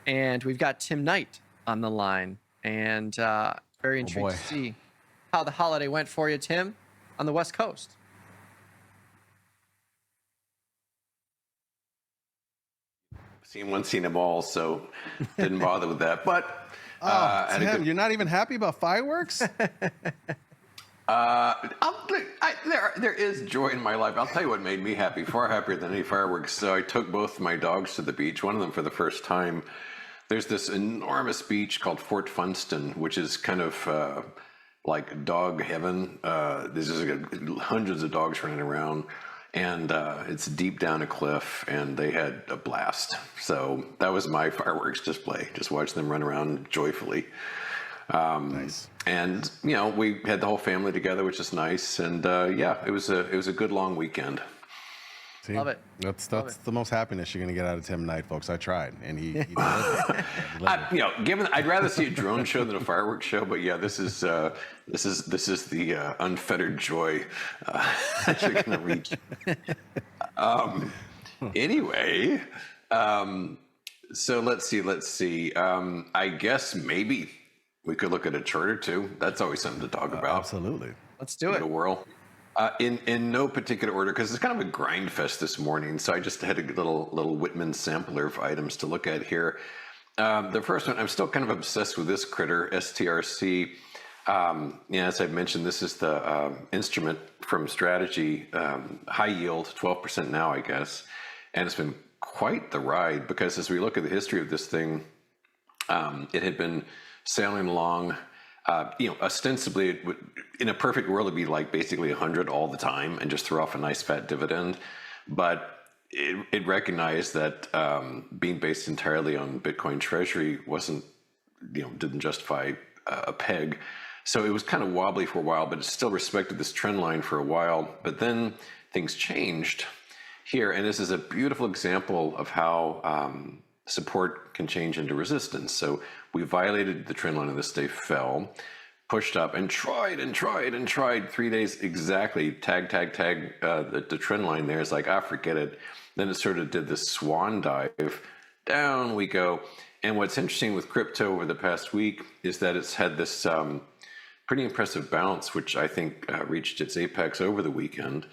And we've got Tim Knight on the line. And very intrigued to see how the holiday went for you, Tim, on the West Coast. Seen one, seen them all, so didn't bother with that. But Tim, you're not even happy about fireworks? There is joy in my life. I'll tell you what made me happy, far happier than any fireworks. So I took both my dogs to the beach, one of them for the first time. There's this enormous beach called Fort Funston, which is kind of like dog heaven. There's just like hundreds of dogs running around, and it's deep down a cliff, and they had a blast. So that was my fireworks display, just watch them run around joyfully. Nice. And you know, we had the whole family together, which is nice. And yeah, it was a good long weekend. See, Love it. That's the most happiness you're going to get out of Tim Knight, folks. I tried, and he delivered. You know, I'd rather see a drone show than a fireworks show, but yeah, this is the unfettered joy that you're going to reach. Anyway, so let's see. I guess maybe we could look at a chart or two. That's always something to talk about. Absolutely. Let's do it. The world. In no particular order, because it's kind of a grind fest this morning. So I just had a little Whitman sampler of items to look at here. The first one, I'm still kind of obsessed with this critter, STRC. As I've mentioned, this is the instrument from Strategy, high yield, 12% now, I guess. And it's been quite the ride, because as we look at the history of this thing, it had been sailing along. Ostensibly, it would, in a perfect world, it'd be like basically 100 all the time and just throw off a nice fat dividend. But it recognized that being based entirely on Bitcoin Treasury didn't justify a peg. So it was kind of wobbly for a while, but it still respected this trend line for a while. But then things changed here, and this is a beautiful example of how support can change into resistance. So we violated the trend line, and this day fell, pushed up, and tried 3 days exactly. Tag the trend line there. It's like, forget it. Then it sort of did this swan dive. Down we go. And what's interesting with crypto over the past week is that it's had this pretty impressive bounce, which I think reached its apex over the weekend.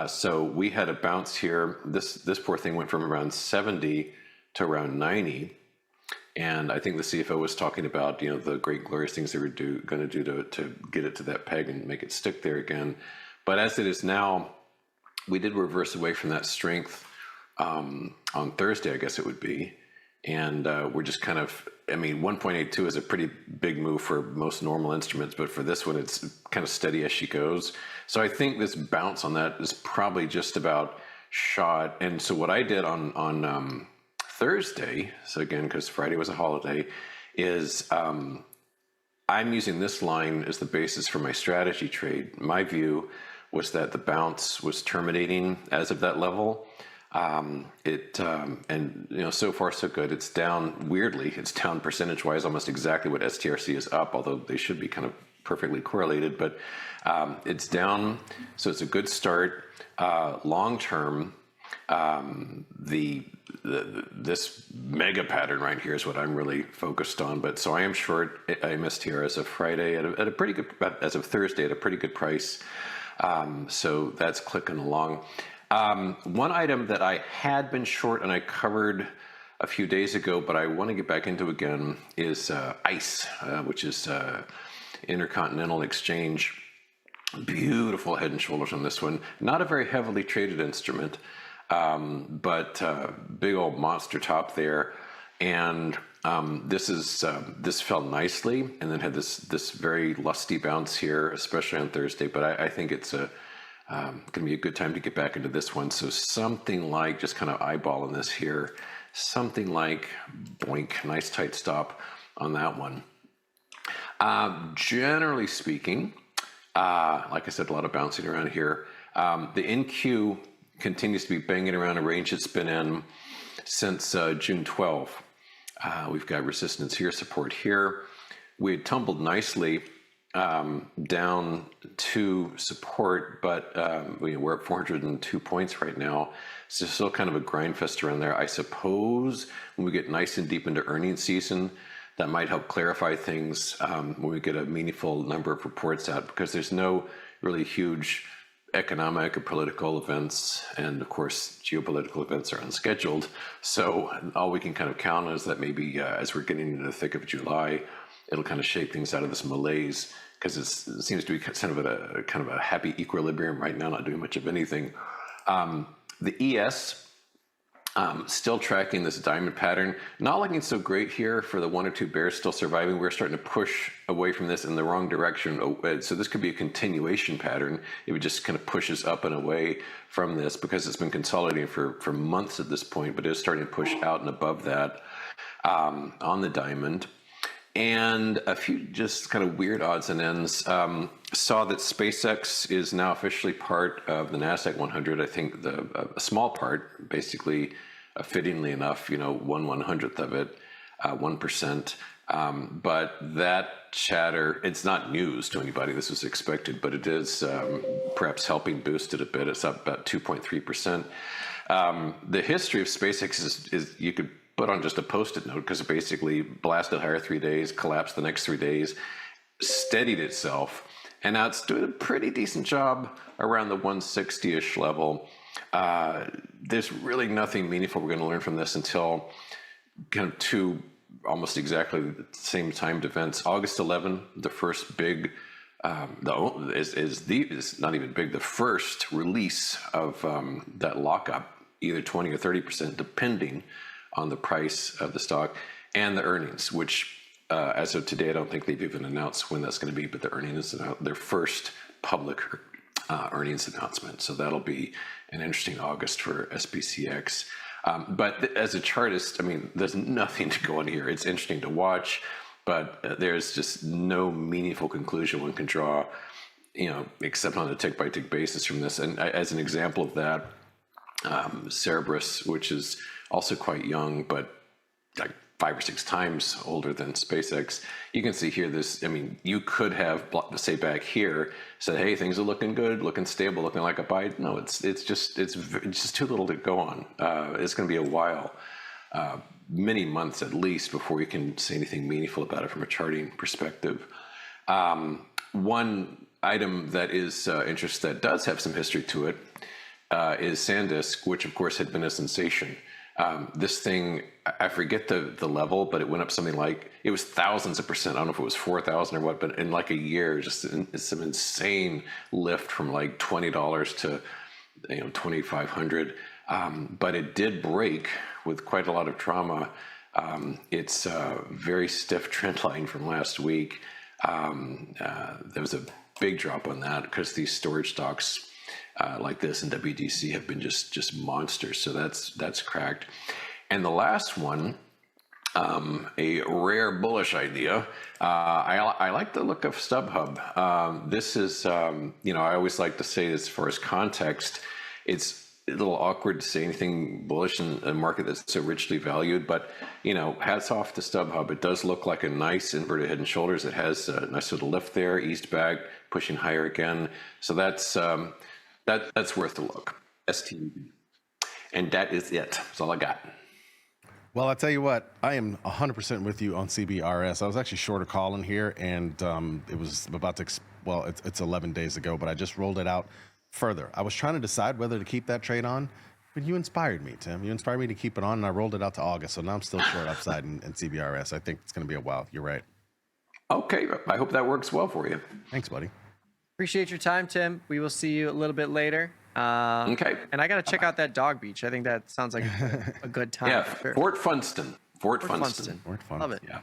So we had a bounce here. This poor thing went from around 70 to around 90. And I think the CFO was talking about, the great glorious things they were going to do to get it to that peg and make it stick there again. But as it is now, we did reverse away from that strength on Thursday, I guess it would be. And we're just kind of, 1.82 is a pretty big move for most normal instruments, but for this one, it's kind of steady as she goes. So I think this bounce on that is probably just about shot. And so what I did on Thursday, so again, because Friday was a holiday, is I'm using this line as the basis for my strategy trade. My view was that the bounce was terminating as of that level. So far so good. It's down weirdly. It's down percentage-wise, almost exactly what STRC is up, although they should be kind of perfectly correlated. But it's down, so it's a good start. Long term, this mega pattern right here is what I'm really focused on. But so I am short MSTR as of Friday at a pretty good, as of Thursday at a pretty good price. So that's clicking along. One item that I had been short and I covered a few days ago, but I want to get back into again, is ICE, which is Intercontinental Exchange. Beautiful head and shoulders on this one. Not a very heavily traded instrument, but big old monster top there. And this fell nicely and then had this very lusty bounce here, especially on Thursday. But I think it's going to be a good time to get back into this one. So something like, just kind of eyeballing this here, something like boink, nice tight stop on that one. Generally speaking, like I said, a lot of bouncing around here. The NQ continues to be banging around a range it's been in since June 12. We've got resistance here, support here. We had tumbled nicely down to support, but we're at 402 points right now. So still kind of a grind fest around there. I suppose when we get nice and deep into earnings season, that might help clarify things when we get a meaningful number of reports out, because there's no really huge economic or political events, and of course geopolitical events are unscheduled. So all we can kind of count on is that maybe as we're getting into the thick of July, it'll kind of shake things out of this malaise, because it seems to be kind of at a kind of a happy equilibrium right now, not doing much of anything. The ES still tracking this diamond pattern, not looking so great here for the 1 or 2 bears still surviving. We're starting to push away from this in the wrong direction. So this could be a continuation pattern if it just kind of pushes up and away from this, because it's been consolidating for months at this point, but it's starting to push out and above that on the diamond. And a few just kind of weird odds and ends. Saw that SpaceX is now officially part of the Nasdaq 100. I think a small part, basically, fittingly enough, 1/100th of it, 1%. But that chatter, it's not news to anybody. This was expected, but it is perhaps helping boost it a bit. It's up about 2.3%. The history of SpaceX is you could put on just a post-it note, because it basically blasted higher 3 days, collapsed the next 3 days, steadied itself, and now it's doing a pretty decent job around the 160-ish level. There's really nothing meaningful we're going to learn from this until kind of 2 almost exactly the same timed events. August 11, the first big, is not even big, the first release of that lockup, either 20 or 30%, depending on the price of the stock, and the earnings, which as of today, I don't think they've even announced when that's going to be, but the earnings, their first public earnings announcement. So that'll be an interesting August for SPCX. But as a chartist, I mean, there's nothing to go on here. It's interesting to watch, but there's just no meaningful conclusion one can draw, except on a tick-by-tick basis from this. And as an example of that, Cerebras, which is also quite young, but like 5 or 6 times older than SpaceX. You can see here you could have, say back here, said, hey, things are looking good, looking stable, looking like a buy. No, it's just too little to go on. It's going to be a while, many months at least, before you can say anything meaningful about it from a charting perspective. One item that is interest that does have some history to it is Sandisk, which of course had been a sensation. This thing, I forget the level, but it went up something like, it was thousands of percent. I don't know if it was 4,000 or what, but in like a year, just it's some insane lift from like $20 to $2,500. But it did break with quite a lot of trauma. It's a very stiff trend line from last week. There was a big drop on that because these storage stocks like this and WDC have been just monsters. So that's cracked. And the last one, a rare bullish idea. I like the look of StubHub. This is, I always like to say, as far as context, it's a little awkward to say anything bullish in a market that's so richly valued, but hats off to StubHub. It does look like a nice inverted head and shoulders. It has a nice little lift there, eased back, pushing higher again. So that's worth a look. STUB. And that is it. That's all I got. Well, I tell you what, I am 100% with you on CBRS. I was actually short a call in here, and it was about to, it's 11 days ago, but I just rolled it out further. I was trying to decide whether to keep that trade on, but you inspired me, Tim. You inspired me to keep it on, and I rolled it out to August, so now I'm still short upside in CBRS. I think it's going to be a while. You're right. Okay, I hope that works well for you. Thanks, buddy. Appreciate your time, Tim. We will see you a little bit later. Okay. And I got to check out that dog beach. I think that sounds like a good time. Yeah, Fort Funston. Fort Funston. Fort Funston. Love it. Yeah.